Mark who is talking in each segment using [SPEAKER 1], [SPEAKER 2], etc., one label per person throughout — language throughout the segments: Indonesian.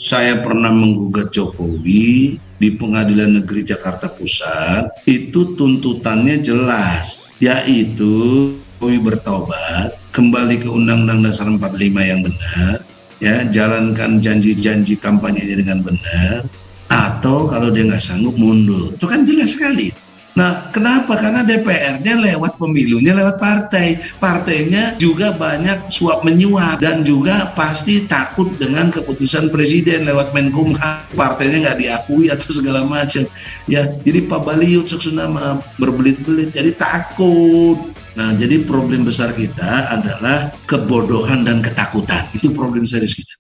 [SPEAKER 1] saya pernah menggugat Jokowi di Pengadilan Negeri Jakarta Pusat. Itu tuntutannya jelas, yaitu Jokowi bertobat, kembali ke Undang-Undang Dasar 45 yang benar, ya, jalankan janji-janji kampanyenya dengan benar, atau kalau dia nggak sanggup mundur. Itu kan jelas sekali. Nah, kenapa? Karena DPR-nya lewat pemilunya lewat partai. Partainya juga banyak suap menyuap dan juga pasti takut dengan keputusan presiden lewat Menkumham. Partainya nggak diakui atau segala macam. Ya, jadi Pak Baliut Suksuna berbelit-belit, jadi takut. Nah, jadi problem besar kita adalah kebodohan dan ketakutan. Itu problem serius kita.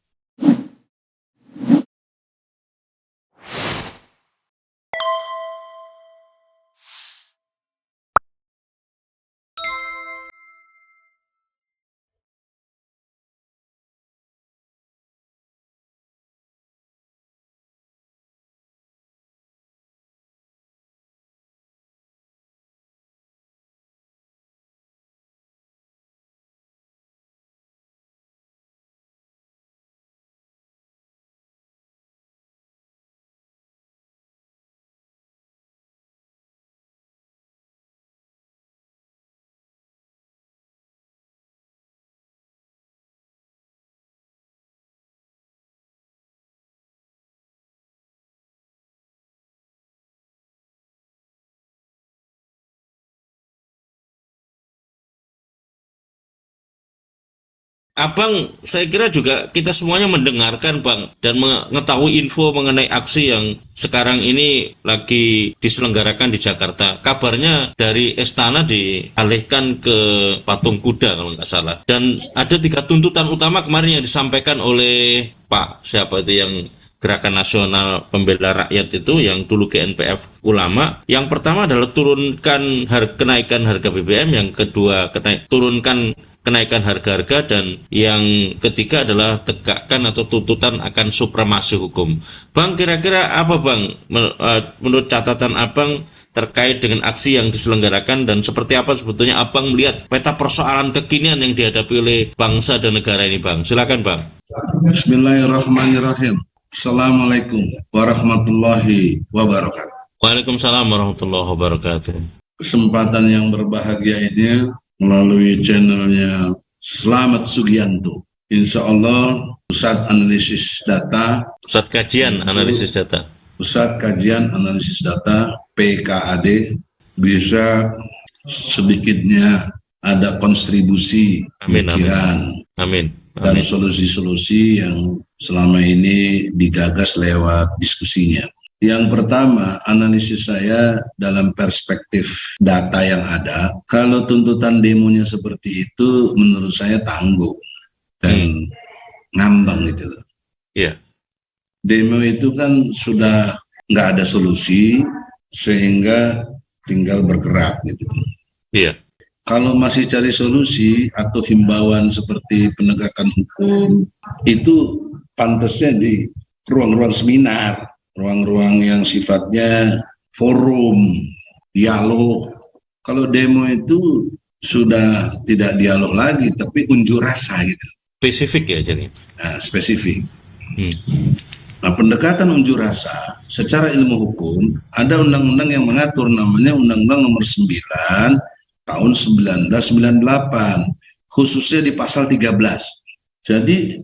[SPEAKER 2] Abang, saya kira juga kita semuanya mendengarkan, Bang, dan mengetahui info mengenai aksi yang sekarang ini lagi diselenggarakan di Jakarta. Kabarnya dari Istana dialihkan ke Patung Kuda kalau nggak salah. Dan ada 3 tuntutan utama kemarin yang disampaikan oleh Pak, siapa itu yang Gerakan Nasional Pembela Rakyat itu yang dulu GNPF Ulama. Yang pertama adalah turunkan kenaikan harga BBM, yang kedua turunkan kenaikan harga-harga, dan yang ketiga adalah tegakkan atau tuntutan akan supremasi hukum. Bang, kira-kira apa Bang menurut catatan Abang terkait dengan aksi yang diselenggarakan, dan seperti apa sebetulnya Abang melihat peta persoalan kekinian yang dihadapi oleh bangsa dan negara ini, Bang? Silakan, Bang.
[SPEAKER 1] Bismillahirrahmanirrahim. Assalamualaikum warahmatullahi wabarakatuh.
[SPEAKER 2] Waalaikumsalam warahmatullahi wabarakatuh.
[SPEAKER 1] Kesempatan yang berbahagia ini melalui channelnya Selamat Sugianto. Insya Allah Pusat Analisis Data,
[SPEAKER 2] Pusat Kajian Analisis Data,
[SPEAKER 1] Pusat Kajian Analisis Data PKAD bisa sedikitnya ada kontribusi pikiran dan solusi-solusi yang selama ini digagas lewat diskusinya. Yang pertama, analisis saya dalam perspektif data yang ada, kalau tuntutan demonya seperti itu, menurut saya tanggung dan ngambang gitu loh.
[SPEAKER 2] Iya.
[SPEAKER 1] Demo itu kan sudah nggak ada solusi, sehingga tinggal bergerak gitu.
[SPEAKER 2] Iya.
[SPEAKER 1] Kalau masih cari solusi atau himbauan seperti penegakan hukum, itu pantasnya di ruang-ruang seminar, ruang-ruang yang sifatnya forum, dialog. Kalau demo itu sudah tidak dialog lagi, tapi unjuk rasa gitu.
[SPEAKER 2] Spesifik ya jadi?
[SPEAKER 1] Nah, spesifik. Nah, pendekatan unjuk rasa secara ilmu hukum, ada undang-undang yang mengatur, namanya Undang-Undang Nomor 9 tahun 1998, khususnya di pasal 13. Jadi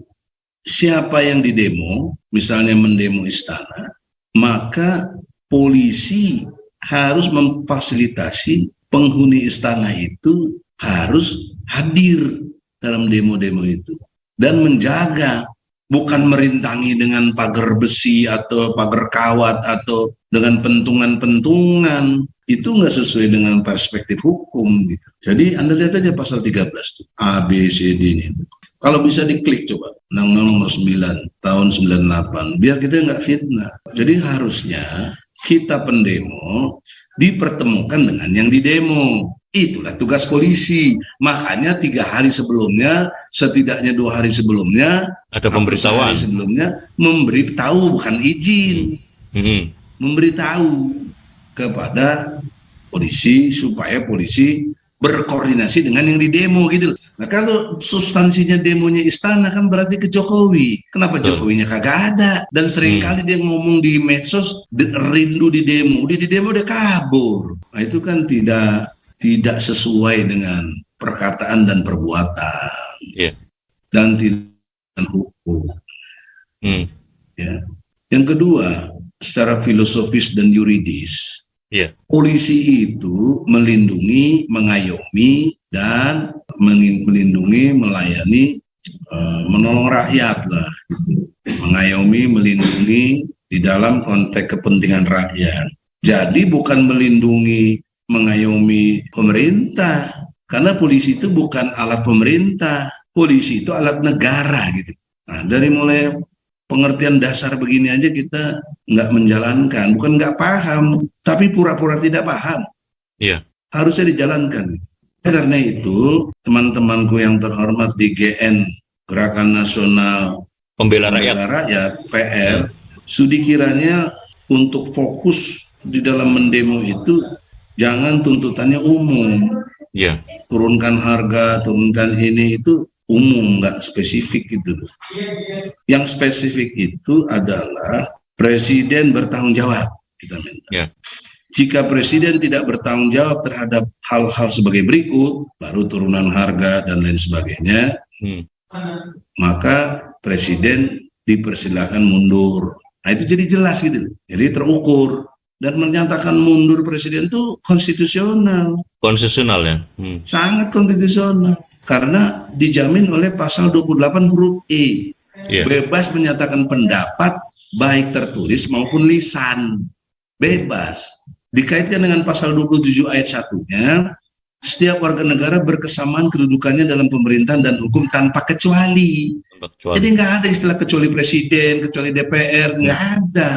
[SPEAKER 1] siapa yang didemo, misalnya mendemo istana, maka polisi harus memfasilitasi penghuni istana itu harus hadir dalam demo-demo itu dan menjaga, bukan merintangi dengan pagar besi atau pagar kawat atau dengan pentungan-pentungan. Itu nggak sesuai dengan perspektif hukum gitu. Jadi Anda lihat aja pasal 13 tuh, A, B, C, D ini. Kalau bisa diklik coba, Undang-Undang Nomor 9 tahun 98, biar kita nggak fitnah. Jadi harusnya kita pendemo dipertemukan dengan yang didemo. Itulah tugas polisi. Makanya 3 hari sebelumnya, setidaknya 2 hari sebelumnya,
[SPEAKER 2] ada pemberitahuan.
[SPEAKER 1] Sebelumnya memberitahu, bukan izin. Memberitahu kepada polisi supaya polisi berkoordinasi dengan yang di demo gitu loh. Nah kalau substansinya demonya istana kan berarti ke Jokowi. Kenapa Jokowinya kagak ada? Dan seringkali dia ngomong di medsos rindu di demo. Di demo dia kabur. Nah itu kan tidak sesuai dengan perkataan dan perbuatan. Dan tidak dengan hukum. Ya. Yang kedua, secara filosofis dan yuridis, polisi itu melindungi, mengayomi, dan melindungi, melayani, menolong rakyat lah. Mengayomi, melindungi di dalam konteks kepentingan rakyat. Jadi bukan melindungi, mengayomi pemerintah, karena polisi itu bukan alat pemerintah, polisi itu alat negara gitu. Nah, dari mulai pengertian dasar begini aja kita nggak menjalankan, bukan nggak paham, tapi pura-pura tidak paham. Harusnya dijalankan. Karena itu, teman-temanku yang terhormat di GN, Gerakan Nasional Pembela Rakyat, PR, sudi kiranya untuk fokus di dalam mendemo itu, jangan tuntutannya umum. Turunkan harga, turunkan ini, itu umum, nggak spesifik gitu. Yang spesifik itu adalah presiden bertanggung jawab, kita minta. Jika presiden tidak bertanggung jawab terhadap hal-hal sebagai berikut, baru turunan harga dan lain sebagainya, maka presiden dipersilakan mundur. Nah itu jadi jelas gitu, jadi terukur. Dan menyatakan mundur presiden itu konstitusional. Konstitusional ya? Sangat konstitusional. Karena dijamin oleh pasal 28 huruf E. Bebas menyatakan pendapat baik tertulis maupun lisan. Bebas. Dikaitkan dengan pasal 27 ayat 1-nya, setiap warga negara berkesamaan kedudukannya dalam pemerintahan dan hukum tanpa kecuali. Jadi nggak ada istilah kecuali presiden, kecuali DPR, nggak ada.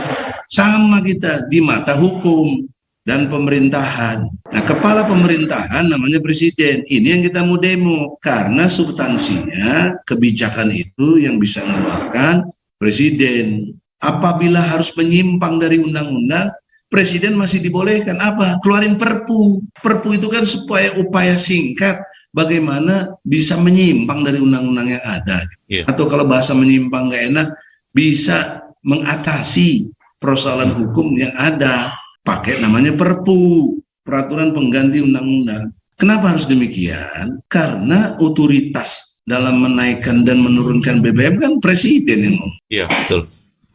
[SPEAKER 1] Sama kita di mata hukum dan pemerintahan. Nah, kepala pemerintahan namanya presiden. Ini yang kita mau demo. Karena substansinya kebijakan itu yang bisa mengeluarkan presiden. Apabila harus menyimpang dari undang-undang, presiden masih dibolehkan apa? Keluarin perpu. Perpu itu kan supaya upaya singkat bagaimana bisa menyimpang dari undang-undang yang ada. Atau kalau bahasa menyimpang nggak enak, bisa mengatasi persoalan hukum yang ada. Pakai namanya perpu, peraturan pengganti undang-undang. Kenapa harus demikian? Karena otoritas dalam menaikkan dan menurunkan BBM kan presiden yang ngomong. Betul.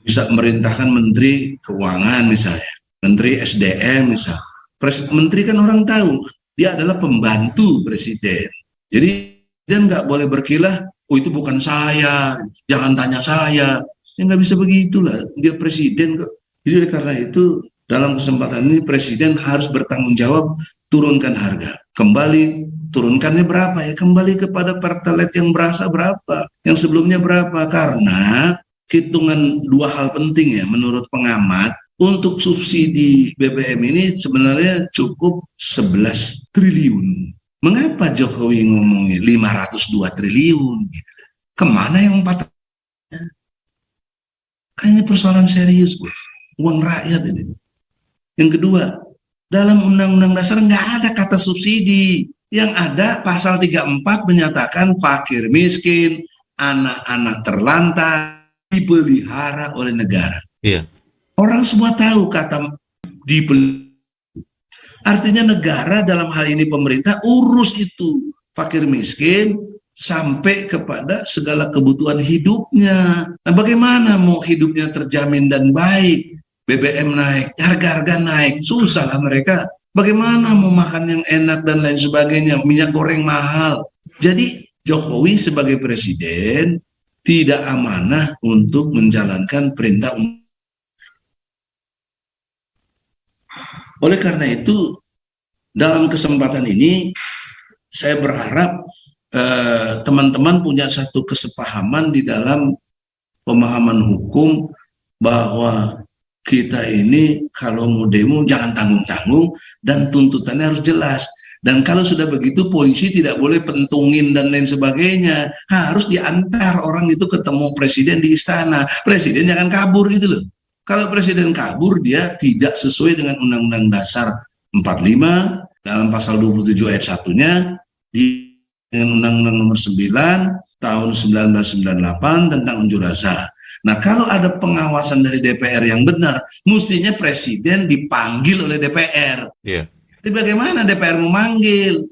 [SPEAKER 1] Bisa merintahkan menteri keuangan misalnya, menteri SDM misalnya. Menteri kan orang tahu, dia adalah pembantu presiden. Jadi dia nggak boleh berkilah, oh itu bukan saya, jangan tanya saya. Ya nggak bisa begitulah, dia presiden kok. Jadi karena itu, dalam kesempatan ini presiden harus bertanggung jawab turunkan harga. Kembali turunkannya berapa ya? Kembali kepada Pertalite yang berasa berapa, yang sebelumnya berapa. Karena hitungan dua hal penting ya menurut pengamat, untuk subsidi BBM ini sebenarnya cukup 11 triliun. Mengapa Jokowi ngomongin 502 triliun gitu? Kemana yang 4? Kayaknya persoalan serius, Bu. Uang rakyat ini. Yang kedua, dalam Undang-Undang Dasar nggak ada kata subsidi. Yang ada pasal 34 menyatakan fakir miskin, anak-anak terlantar, dipelihara oleh negara. Orang semua tahu kata dipelihara. Artinya negara dalam hal ini pemerintah urus itu. Fakir miskin sampai kepada segala kebutuhan hidupnya. Nah bagaimana mau hidupnya terjamin dan baik? BBM naik, harga-harga naik, susah lah mereka. Bagaimana mau makan yang enak dan lain sebagainya, minyak goreng mahal. Jadi Jokowi sebagai presiden tidak amanah untuk menjalankan perintah. Oleh karena itu, dalam kesempatan ini saya berharap teman-teman punya satu kesepahaman di dalam pemahaman hukum bahwa kita ini kalau mau demo jangan tanggung-tanggung dan tuntutannya harus jelas. Dan kalau sudah begitu polisi tidak boleh pentungin dan lain sebagainya. Harus diantar orang itu ketemu presiden di istana. Presiden jangan kabur gitu loh. Kalau presiden kabur dia tidak sesuai dengan Undang-Undang Dasar 45 dalam pasal 27 ayat 1-nya di dengan Undang-Undang Nomor 9 tahun 1998 tentang unjuk rasa. Nah, kalau ada pengawasan dari DPR yang benar, mestinya presiden dipanggil oleh DPR.
[SPEAKER 2] Iya.
[SPEAKER 1] Tapi bagaimana DPR memanggil?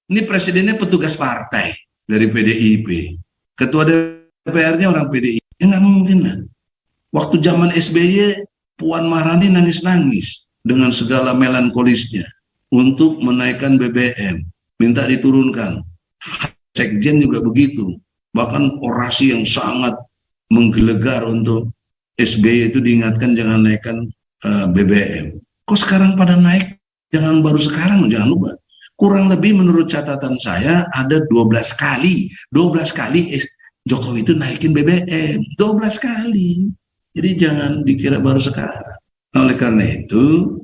[SPEAKER 1] Ini presidennya petugas partai dari PDIP. Ketua DPR-nya orang PDIP. Ya nggak mungkin lah. Waktu zaman SBY, Puan Maharani nangis-nangis dengan segala melankolisnya untuk menaikkan BBM. Minta diturunkan. Sekjen juga begitu. Bahkan orasi yang sangat menggelegar untuk SBY itu diingatkan jangan naikkan BBM. Kok sekarang pada naik? Jangan baru sekarang, jangan lupa. Kurang lebih menurut catatan saya ada 12 kali Jokowi itu naikin BBM. 12 kali. Jadi jangan dikira baru sekarang. Oleh karena itu,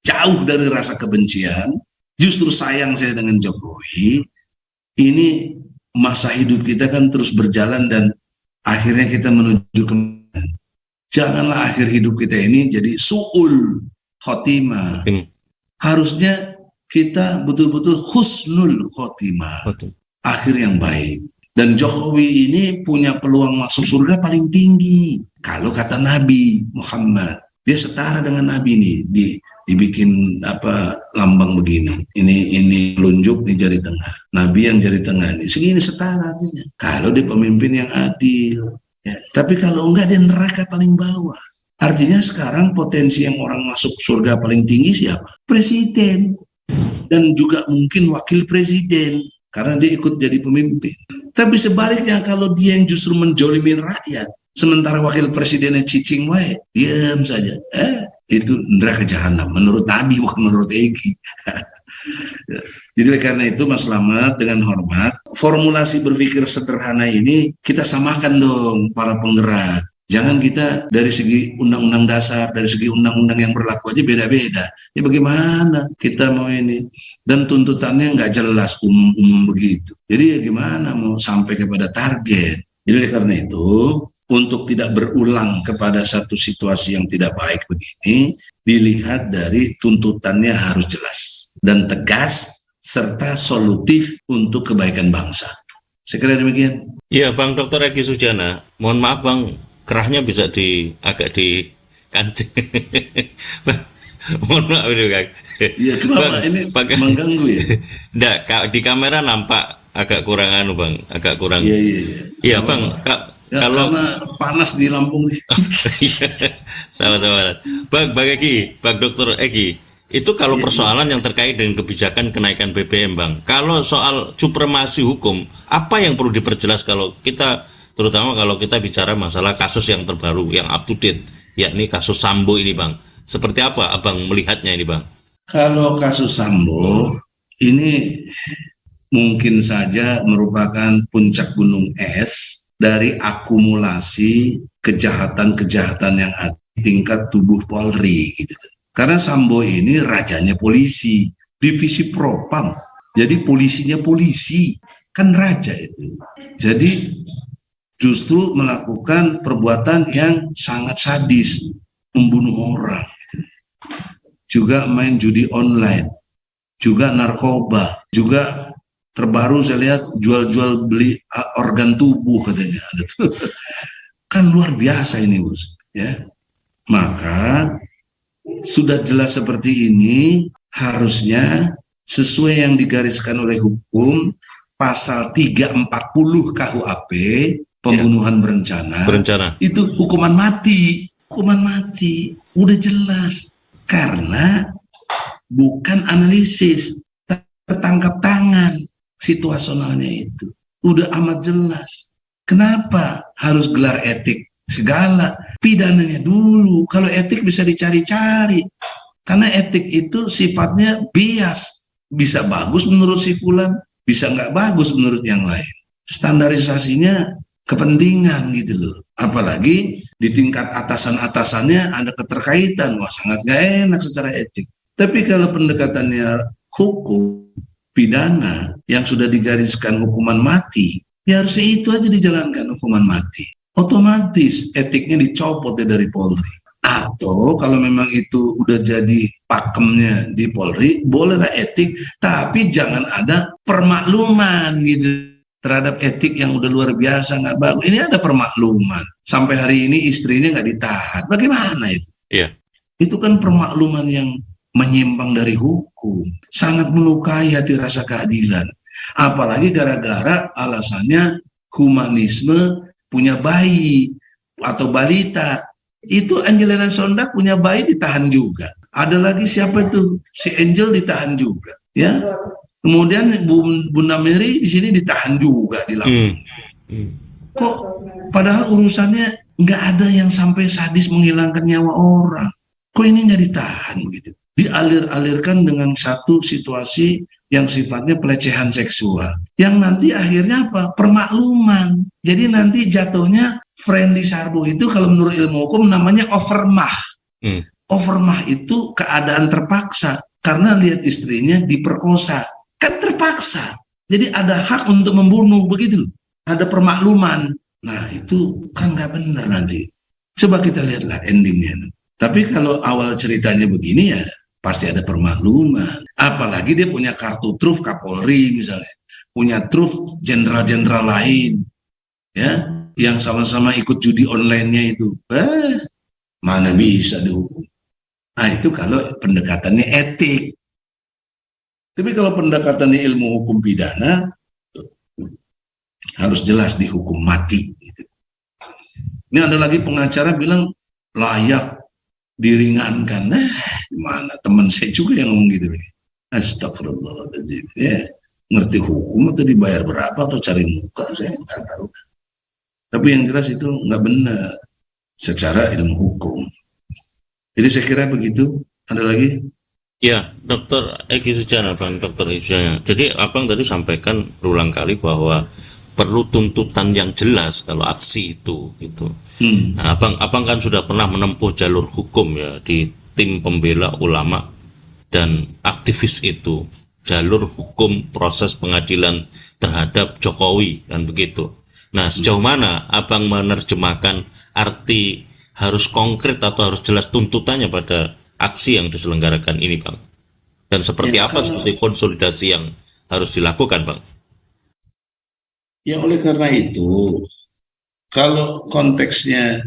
[SPEAKER 1] jauh dari rasa kebencian, justru sayang saya dengan Jokowi. Ini masa hidup kita kan terus berjalan dan akhirnya kita menuju ke janganlah akhir hidup kita ini jadi su'ul khotimah. Harusnya kita betul-betul husnul khotimah. Akhir yang baik. Dan Jokowi ini punya peluang masuk surga paling tinggi. Kalau kata Nabi Muhammad, dia setara dengan Nabi nih, dibikin lambang begini. Ini telunjuk di jari tengah. Nabi yang jari tengah ini segini setara artinya. Kalau dia pemimpin yang adil. Ya. Tapi kalau enggak dia neraka paling bawah. Artinya sekarang potensi yang orang masuk surga paling tinggi siapa? Presiden. Dan juga mungkin wakil presiden. Karena dia ikut jadi pemimpin. Tapi sebaliknya kalau dia yang justru menjolimin rakyat, sementara wakil presidennya cicing wae, diam saja. Itu neraka jahanam menurut Nabi bukan menurut Egi. Jadi karena itu Mas Slamet dengan hormat, formulasi berpikir sederhana ini kita samakan dong para penggerak. Jangan kita dari segi undang-undang dasar, dari segi undang-undang yang berlaku aja beda-beda. Ya bagaimana kita mau ini? Dan tuntutannya nggak jelas umum begitu. Jadi ya gimana mau sampai kepada target? Jadi karena itu, untuk tidak berulang kepada satu situasi yang tidak baik begini, dilihat dari tuntutannya harus jelas dan tegas, serta solutif untuk kebaikan bangsa. Saya kira demikian.
[SPEAKER 2] Iya, Bang Dr. Egi Sujana, mohon maaf Bang, kerahnya bisa agak dikancing. Mohon maaf itu Kang.
[SPEAKER 1] Iya, kenapa ini mengganggu ya?
[SPEAKER 2] Nggak, di kamera nampak agak kurang Bang, agak kurang.
[SPEAKER 1] Iya.
[SPEAKER 2] Iya, Bang, kalau
[SPEAKER 1] karena panas di Lampung.
[SPEAKER 2] Sama-sama. Bang Egi, Bang Dr. Egi, itu kalau persoalan yang terkait dengan kebijakan kenaikan BBM, Bang. Kalau soal supremasi hukum, apa yang perlu diperjelas terutama kalau kita bicara masalah kasus yang terbaru, yang up to date, yakni kasus Sambo ini, Bang. Seperti apa Abang melihatnya ini, Bang?
[SPEAKER 1] Kalau kasus Sambo ini mungkin saja merupakan puncak gunung es dari akumulasi kejahatan-kejahatan yang ada di tingkat tubuh Polri gitu. Karena Sambo ini rajanya polisi, divisi propam. Jadi polisinya polisi, kan raja itu. Jadi justru melakukan perbuatan yang sangat sadis, membunuh orang. Juga main judi online, juga narkoba, juga terbaru saya lihat jual-jual beli organ tubuh katanya. Kan luar biasa ini, Bos. Ya. Maka sudah jelas seperti ini, harusnya sesuai yang digariskan oleh hukum pasal 340 KUHP pembunuhan berencana. Itu hukuman mati. Udah jelas. Karena bukan analisis, tertangkap tangan situasionalnya itu. Udah amat jelas. Kenapa harus gelar etik segala? Pidananya dulu. Kalau etik bisa dicari-cari. Karena etik itu sifatnya bias. Bisa bagus menurut si fulan, bisa nggak bagus menurut yang lain. Standarisasinya kepentingan gitu loh. Apalagi di tingkat atasan-atasannya ada keterkaitan. Wah, sangat nggak enak secara etik. Tapi kalau pendekatannya hukum pidana yang sudah digariskan hukuman mati, ya harusnya itu aja dijalankan hukuman mati. Otomatis etiknya dicopot dari Polri. Atau kalau memang itu udah jadi pakemnya di Polri, bolehlah etik, tapi jangan ada permakluman gitu terhadap etik yang udah luar biasa, nggak bagus. Ini ada permakluman. Sampai hari ini istrinya nggak ditahan. Bagaimana itu?
[SPEAKER 2] Iya.
[SPEAKER 1] Itu kan permakluman yang menyimpang dari hukum. Sangat melukai hati rasa keadilan. Apalagi gara-gara alasannya humanisme, punya bayi atau balita. Itu Angelina Sondak punya bayi ditahan juga. Ada lagi siapa itu? Si Angel ditahan juga. Ya. Kemudian Bunda Mary di sini ditahan juga di Lampung. Kok padahal urusannya nggak ada yang sampai sadis menghilangkan nyawa orang. Kok ini nggak ditahan begitu? Dialir-alirkan dengan satu situasi yang sifatnya pelecehan seksual. Yang nanti akhirnya apa? Permakluman. Jadi nanti jatuhnya Friendly Sarbo itu kalau menurut ilmu hukum namanya overmah. Overmah itu keadaan terpaksa karena lihat istrinya diperkosa. Kan terpaksa. Jadi ada hak untuk membunuh begitu loh. Ada permakluman. Nah itu kan nggak benar nanti. Coba kita lihatlah endingnya. Tapi kalau awal ceritanya begini ya pasti ada permakluman. Apalagi dia punya kartu truf Kapolri misalnya. Punya truf jenderal-jenderal lain. Ya, yang sama-sama ikut judi online-nya itu. Mana bisa dihukum. Nah itu kalau pendekatannya etik. Tapi kalau pendekatannya ilmu hukum pidana, harus jelas dihukum mati. Gitu. Ini ada lagi pengacara bilang layak diringankan. Nah, gimana? Teman saya juga yang ngomong gitu. Astagfirullahaladzim. Ya, ngerti hukum atau dibayar berapa atau cari muka, saya nggak tahu. Tapi yang jelas itu nggak benar secara ilmu hukum. Jadi saya kira begitu. Ada lagi?
[SPEAKER 2] Ya, Dokter Egi Sujana, Bang Dokter Egi Sujana. Jadi Abang tadi sampaikan berulang kali bahwa perlu tuntutan yang jelas kalau aksi itu, gitu. Nah, abang kan sudah pernah menempuh jalur hukum ya di tim pembela ulama dan aktivis itu, jalur hukum proses pengadilan terhadap Jokowi dan begitu. Nah, sejauh mana abang menerjemahkan arti harus konkret atau harus jelas tuntutannya pada aksi yang diselenggarakan ini, Bang? Dan seperti apa seperti konsolidasi yang harus dilakukan, Bang?
[SPEAKER 1] Ya oleh karena itu, kalau konteksnya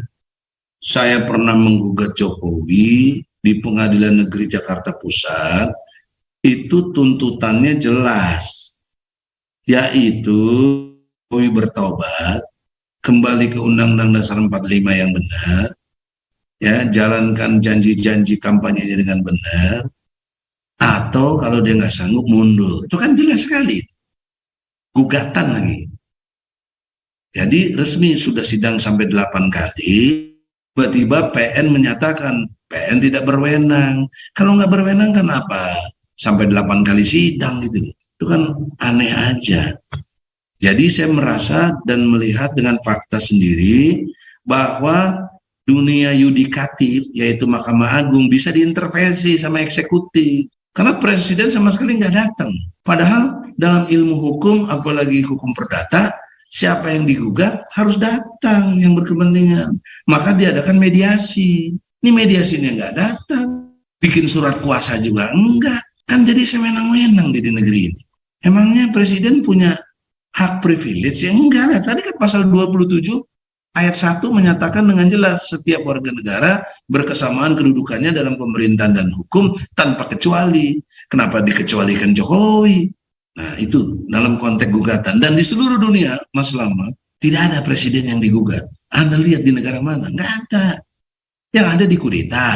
[SPEAKER 1] saya pernah menggugat Jokowi di Pengadilan Negeri Jakarta Pusat, itu tuntutannya jelas, yaitu Jokowi bertobat, kembali ke Undang-Undang Dasar 45 yang benar, ya, jalankan janji-janji kampanyenya dengan benar, atau kalau dia nggak sanggup mundur. Itu kan jelas sekali. Gugatan lagi. Jadi resmi sudah sidang sampai 8 kali, tiba-tiba PN menyatakan PN tidak berwenang. Kalau nggak berwenang kan apa? Sampai 8 kali sidang gitu. Itu kan aneh aja. Jadi saya merasa dan melihat dengan fakta sendiri bahwa dunia yudikatif, yaitu Mahkamah Agung, bisa diintervensi sama eksekutif. Karena presiden sama sekali nggak datang. Padahal dalam ilmu hukum, apalagi hukum perdata, siapa yang digugat harus datang yang berkepentingan. Maka diadakan mediasi. Ini mediasinya nggak datang. Bikin surat kuasa juga enggak. Kan jadi semenang-menang di negeri ini. Emangnya presiden punya hak privilege? Ya enggak lah. Tadi kan pasal 27 ayat 1 menyatakan dengan jelas setiap warga negara berkesamaan kedudukannya dalam pemerintahan dan hukum tanpa kecuali. Kenapa dikecualikan Jokowi? Nah itu dalam konteks gugatan. Dan di seluruh dunia, Mas Lama, tidak ada presiden yang digugat. Anda lihat di negara mana? Nggak ada. Yang ada dikudeta,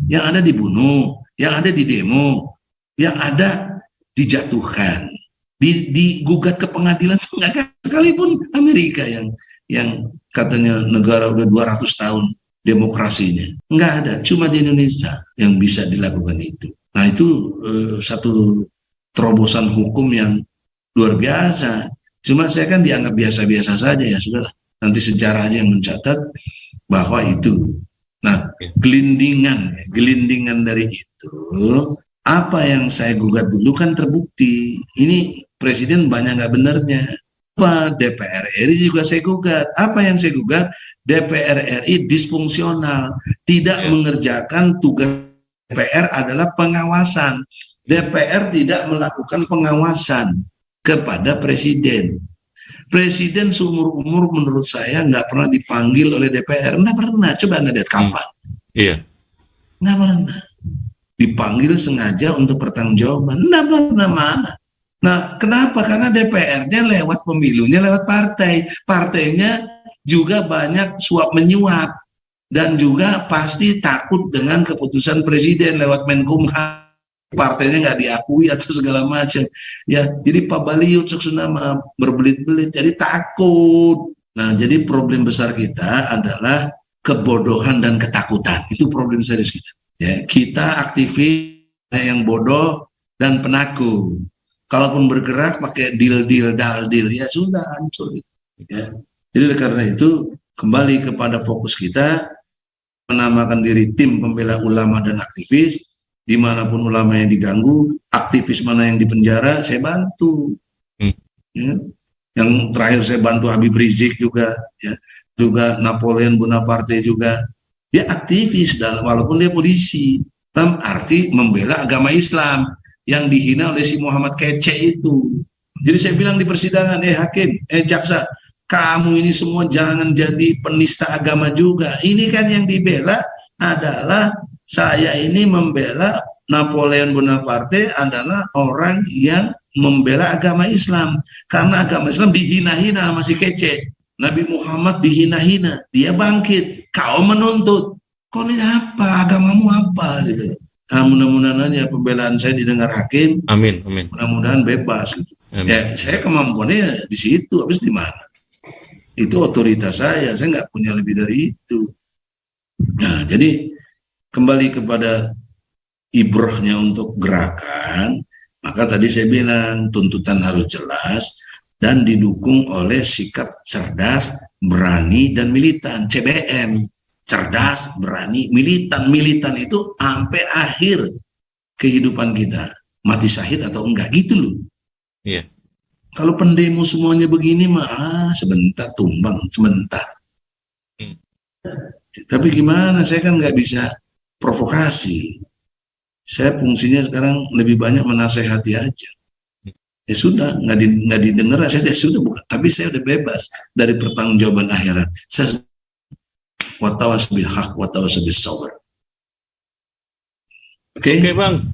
[SPEAKER 1] yang ada dibunuh, yang ada di demo, yang ada dijatuhkan. Digugat ke pengadilan, nggak ada. Sekalipun Amerika yang katanya negara udah 200 tahun demokrasinya. Nggak ada. Cuma di Indonesia yang bisa dilakukan itu. Nah itu satu terobosan hukum yang luar biasa. Cuma saya kan dianggap biasa-biasa saja ya, sudahlah. Nanti sejarah aja yang mencatat bahwa itu. Nah, gelindingan dari itu, apa yang saya gugat dulu kan terbukti. Ini presiden banyak nggak benarnya. Apa? DPR RI juga saya gugat. Apa yang saya gugat? DPR RI disfungsional, tidak mengerjakan tugas. DPR adalah pengawasan. DPR tidak melakukan pengawasan kepada presiden. Presiden seumur umur menurut saya nggak pernah dipanggil oleh DPR. Nggak pernah. Coba Anda lihat kapan?
[SPEAKER 2] Iya.
[SPEAKER 1] Nggak pernah. Dipanggil sengaja untuk pertanggungjawaban. Nggak pernah mana. Nah, kenapa? Karena DPR-nya lewat pemilunya, lewat partai. Partainya juga banyak suap menyuap. Dan juga pasti takut dengan keputusan presiden lewat Menkumham. Partainya nggak diakui atau segala macam. Ya, jadi Pak Baliut Suksuna berbelit-belit, jadi takut. Nah, jadi problem besar kita adalah kebodohan dan ketakutan. Itu problem serius kita. Ya, kita aktivis yang bodoh dan penakut. Kalaupun bergerak pakai deal, ya sudah hancur gitu. Ya. Jadi karena itu kembali kepada fokus kita, menamakan diri tim pembela ulama dan aktivis. Dimanapun ulama yang diganggu, aktivis mana yang dipenjara, saya bantu. Ya. Yang terakhir saya bantu Habib Rizik juga, ya. Juga Napoleon Bonaparte juga. Dia aktivis walaupun dia polisi, dalam arti membela agama Islam yang dihina oleh si Muhammad Kece itu. Jadi saya bilang di persidangan, hakim, jaksa, kamu ini semua jangan jadi penista agama juga. Ini kan yang dibela adalah saya ini membela Napoleon Bonaparte adalah orang yang membela agama Islam. Karena agama Islam dihina-hina sama si Kece. Nabi Muhammad dihina-hina. Dia bangkit. Kau menuntut. Kau ini apa? Agamamu apa? Nah, mudah-mudahan aja pembelaan saya didengar hakim.
[SPEAKER 2] Amin, amin.
[SPEAKER 1] Mudah-mudahan bebas. Gitu.
[SPEAKER 2] Amin.
[SPEAKER 1] Ya, saya kemampuannya di situ. Habis di mana? Itu otoritas saya nggak punya lebih dari itu. Nah, jadi kembali kepada ibrohnya untuk gerakan, maka tadi saya bilang tuntutan harus jelas dan didukung oleh sikap cerdas, berani, dan militan. CBM, cerdas, berani, militan. Militan itu sampai akhir kehidupan kita, mati syahid atau enggak, gitu loh.
[SPEAKER 2] Iya.
[SPEAKER 1] Kalau pendemo semuanya begini mah sebentar tumbang, sebentar. Tapi gimana, saya kan nggak bisa provokasi. Saya fungsinya sekarang lebih banyak menasehati aja. Ya sudah, nggak didengar, saya sudah bukan. Tapi saya udah bebas dari pertanggungjawaban akhirat. Saya watawas bil haq, watawas bis sabr. Oke,
[SPEAKER 2] Bang.